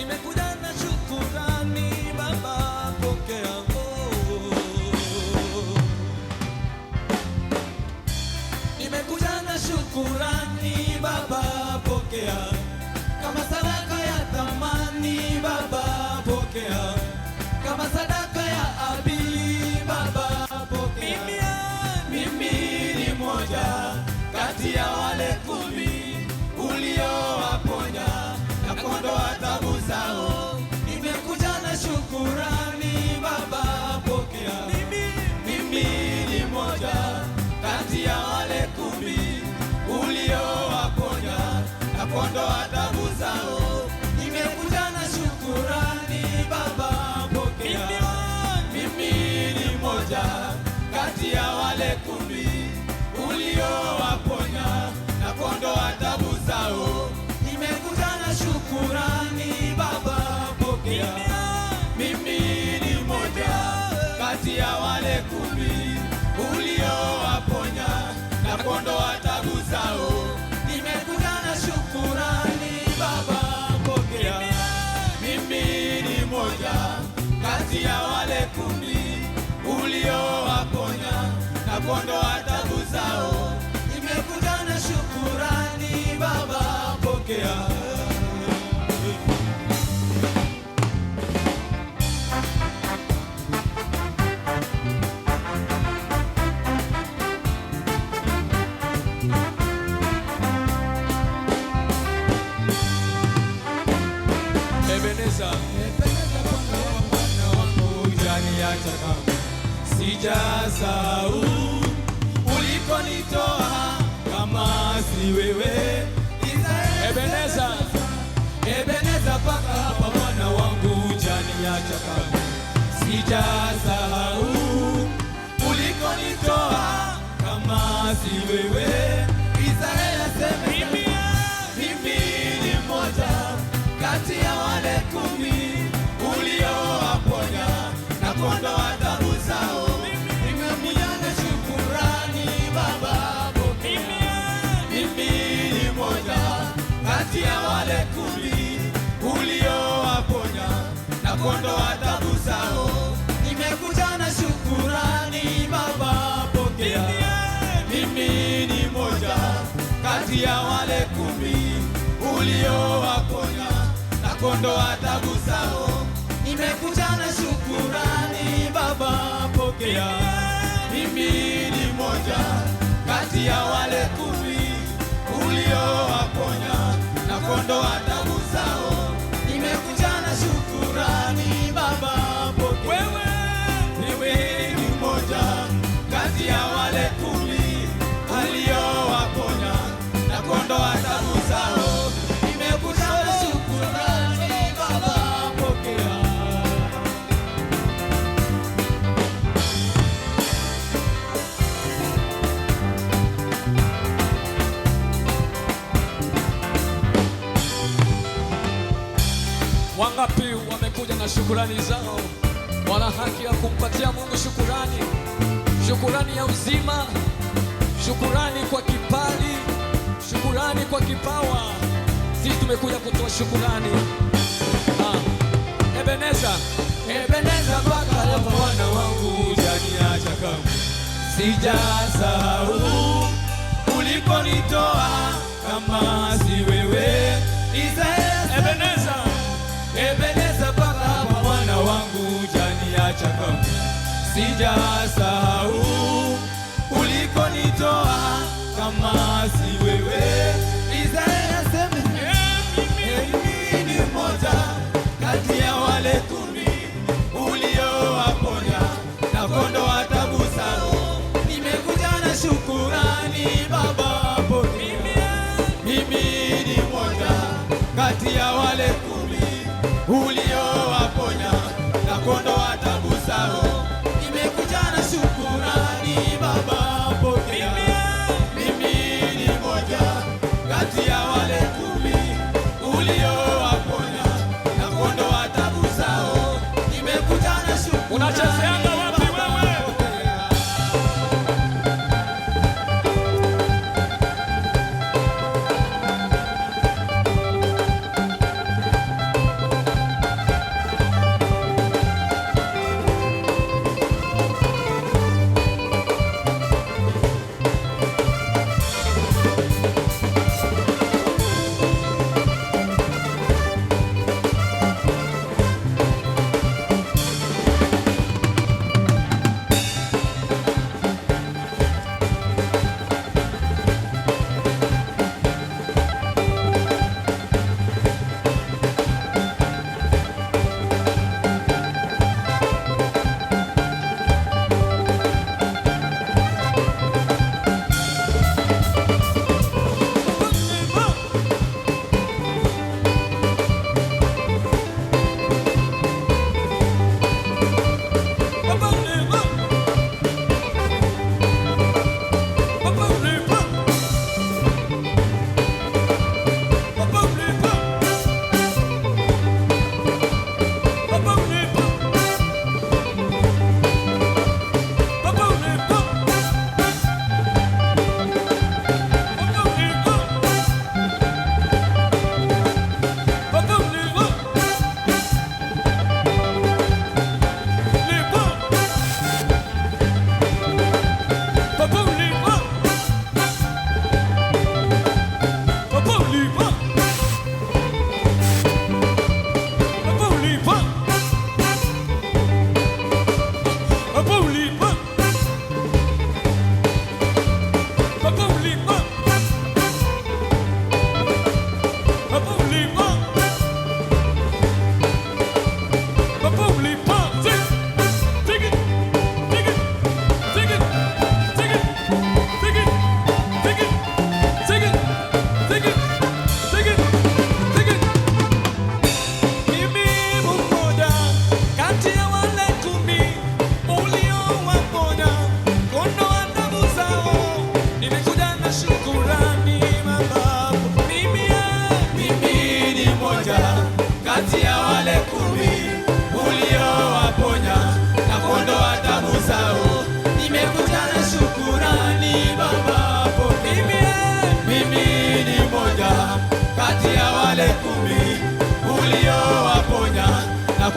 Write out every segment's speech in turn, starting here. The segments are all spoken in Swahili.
nimekuja na shukurani Baba, pokea. Nimekuja na shukurani Baba, pokea. Kama sadaka ya thamani Baba, pokea. Kama sadaka ya abili Baba, pokea. Mimi ni moja kati ya wale 10 uliowaponya na kuondoa taabu zao. Nimekuja na shukurani Baba, pokea. Mimi ni moja kati ya wale 10 uliowaponya na kuondoa taabu zao. Nimekuja na shukurani Baba, pokea. Mimi ni moja kati ya wale 10 uliowaponya na kuondoa taabu zao. Nimekuja na shukurani Baba, pokea. Mimi ni moja kati ya wale 10 uliowaponya na kuondoa taabu zao. Nimekuja na shukurani Baba, pokea. Mimi ni moja kati ya wale 10 uliowaponya na kuondoa taabu zao. Nimekuja na shukurani Baba, pokea. Ebeneza Bwana wangu, hujaniacha kamwe. Sijasahau ulikonitoa, kama si wewe. Ebeneza, Ebeneza mpaka hapa Bwana wangu, hujaniacha kamwe. Sijasahau ulikonitoa, kama si wewe. Israeli aseme mimi ni moja kati ya wale 10 uliowaponya na kuondoa taabu zao. Nimekuja na shukurani Baba, pokea. Mimi ni moja kati ya wale 10 uliowaponya na kuondoa taabu zao. Nimekuja na shukurani Baba, pokea. Mimi ni moja kati ya wale 10 uliowaponya na kuondoa taabu zao. Nimekuja na shukurani Baba, pokea. Mimi ni moja kati ya wale 10 uliowaponya na kuondoa taabu zao. Nimekuja na shukurani Baba, pokea. Wewe ni moja kati ya wale 10 aliowaponya na kuondoa taabu zao. Nimekuja na shukurani Baba, pokea. Wangapi wamekuja na shukurani zao? Wana haki ya kumpatia Mungu shukurani. Shukurani ya uzima, shukurani kwa kibali, shukurani kwa kipawa. Sisi tumekuja kutoa shukurani. Ebeneza, Ebeneza mpaka hapa Bwana wangu, hujaniacha kamwe. Sijasahau ulikonitoa, kama si wewe. Ebeneza, Ebeneza mpaka hapa Bwana wangu, hujaniacha kamwe. Sijasahau ulikonitoa, kama si wewe. Israeli aseme mimi ni moja kati ya wale 10 uliowaponya na kuondoa taabu zao. Nimekuja na shukurani Baba, pokea. Mimi ni moja kati ya wale 10 uliowaponya na kuondoa taabu zao. Nimekuja na shukurani Baba, pokea. Mimi ni moja kati ya wale 10 uliowaponya na kuondoa taabu zao. Nimekuja na shukurani. Unachezeanga wapi wewe?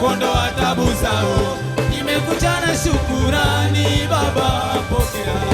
kuondoa tabu zao. Nimekuja na shukurani Baba, pokea